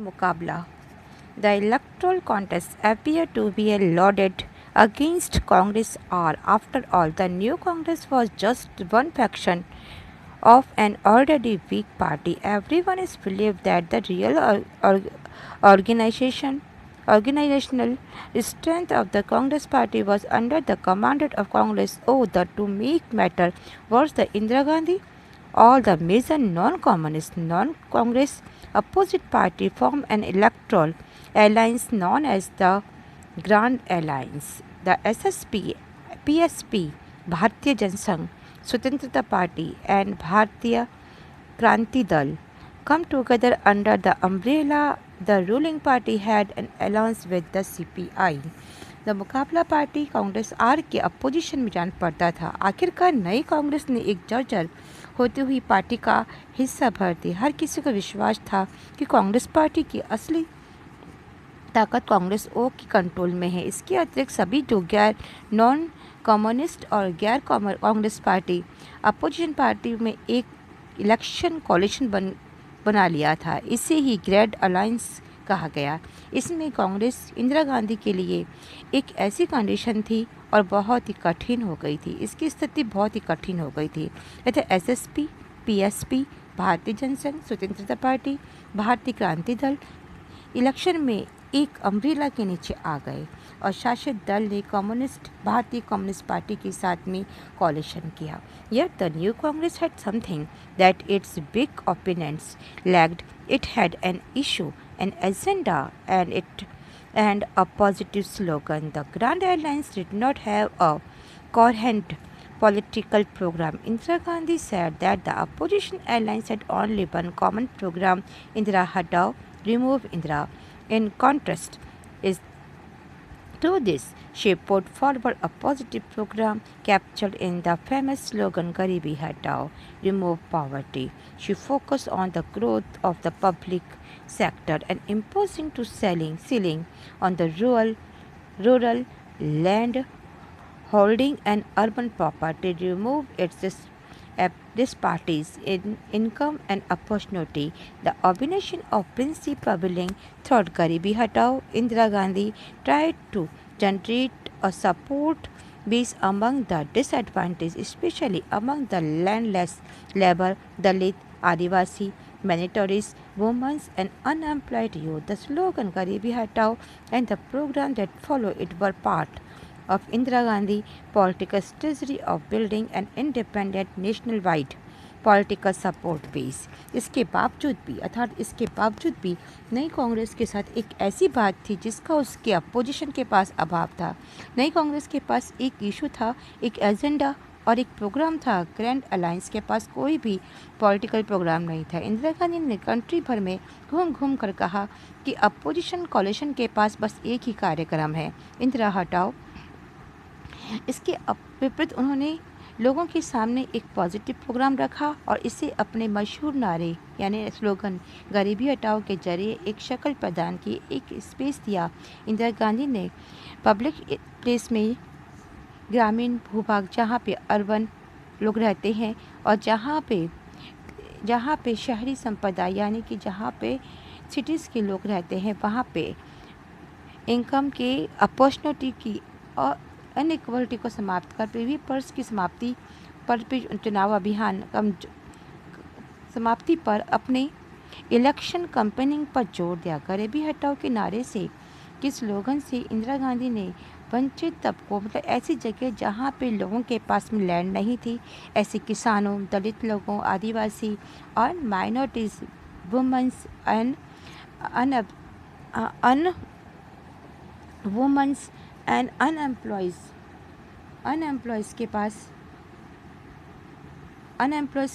मुकाबला. The electoral contest appeared to be loaded against Congress or, after all, the new Congress was just one faction of an already weak party. Everyone is believed that the real organization organizational strength of the Congress party was under the command of Congress. Oh, to make matter worse, the Indira Gandhi, all the major non-communist, non-Congress opposite party formed an electoral alliance known as the Grand Alliance. The SSP, PSP, Bharatiya Janasangh, Swatantrata Party and Bharatiya Kranti Dal come together under the umbrella. The ruling party had an alliance with the CPI. The मुकाबला party Congress are के opposition में जान पड़ता था. आखिरकार नई कांग्रेस ने एक जर्जर होती हुई पार्टी का हिस्सा भर दी. हर किसी को विश्वास था कि कांग्रेस पार्टी की असली ताकत कांग्रेस ओ की कंट्रोल में है. इसके अतिरिक्त सभी जो गैर नॉन कम्युनिस्ट और गैर कांग्रेस पार्टी अपोजिशन पार्टी में एक इलेक्शन कोalition बना लिया था. इसे ही ग्रैंड अलायंस कहा गया. इसमें कांग्रेस इंदिरा गांधी के लिए एक ऐसी कंडीशन थी और बहुत ही कठिन हो गई थी. इसकी स्थिति बहुत ही कठिन हो गई थी. तथा एसएसपी, पीएसपी, भारतीय जनसंघ, स्वतंत्रता पार्टी, भारतीय क्रांति दल इलेक्शन में एक अम्ब्रेला के नीचे आ गए और शासित दल ने भारतीय कम्युनिस्ट पार्टी के साथ में कोalition किया. Yet the new Congress had something that its big opponents lacked. It had an issue, an agenda, and a positive slogan. The Grand Alliance did not have a coherent political program. Indira Gandhi said that the opposition alliance had only one common program: Indira Hatao, remove Indira. In contrast, to this, she put forward a positive program captured in the famous slogan Garibi Hatao, remove poverty. She focused on the growth of the public sector and imposing to ceiling on the rural land holding and urban property, remove its disparities in income and opportunity. The combination of principles prevailing throughout Garibi Hatao, Indira Gandhi tried to generate a support base among the disadvantaged, especially among the landless, labor, Dalit, Adivasi, minorities, women and unemployed youth. The slogan Garibi Hatao and the program that followed it were part of Indira Gandhi political strategy of building an independent nationwide political support base. इसके बावजूद भी नई कांग्रेस के साथ एक ऐसी बात थी जिसका उसके अपोजिशन के पास अभाव था. नई कांग्रेस के पास एक इशू था, एक एजेंडा और एक प्रोग्राम था. ग्रैंड अलायंस के पास कोई भी पॉलिटिकल प्रोग्राम नहीं था. इंदिरा गांधी ने कंट्री भर में घूम कर कहा कि अपोजिशन कोalition के पास बस एक ही कार्यक्रम है, इंदिरा हटाओ. इसके विपरीत उन्होंने लोगों के सामने एक पॉजिटिव प्रोग्राम रखा और इसे अपने मशहूर नारे यानी स्लोगन गरीबी हटाओ के जरिए एक शक्ल प्रदान की, एक स्पेस दिया. इंदिरा गांधी ने पब्लिक प्लेस में ग्रामीण भूभाग जहाँ पे अर्बन लोग रहते हैं और जहाँ पे शहरी संप्रदाय यानी कि जहाँ पे सिटीज़ के लोग रहते हैं वहाँ पे इनकम के अपॉर्चुनिटी की और अनइक्वलिटी को समाप्त कर पेवीपर्स की समाप्ति पर चुनाव अभियान समाप्ति पर अपने इलेक्शन कैंपेनिंग पर जोर दिया. गरीबी हटाओ के नारे से के स्लोगन से इंदिरा गांधी ने वंचित तबकों मतलब ऐसी जगह जहाँ पे लोगों के पास में लैंड नहीं थी, ऐसे किसानों, दलित लोगों, आदिवासी और माइनॉरिटीज़, वुमेंस एंड अनएम्प्लॉयज़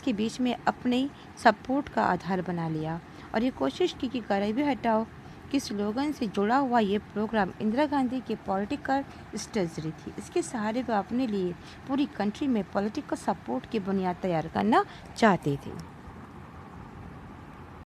के बीच में अपने सपोर्ट का आधार बना लिया और ये कोशिश की कि गरीबी हटाओ के स्लोगन से जुड़ा हुआ ये प्रोग्राम इंदिरा गांधी के पॉलिटिकल स्ट्रेटजी थी. इसके सहारे वो अपने लिए पूरी कंट्री में पॉलिटिकल सपोर्ट की बुनियाद तैयार करना चाहते थे.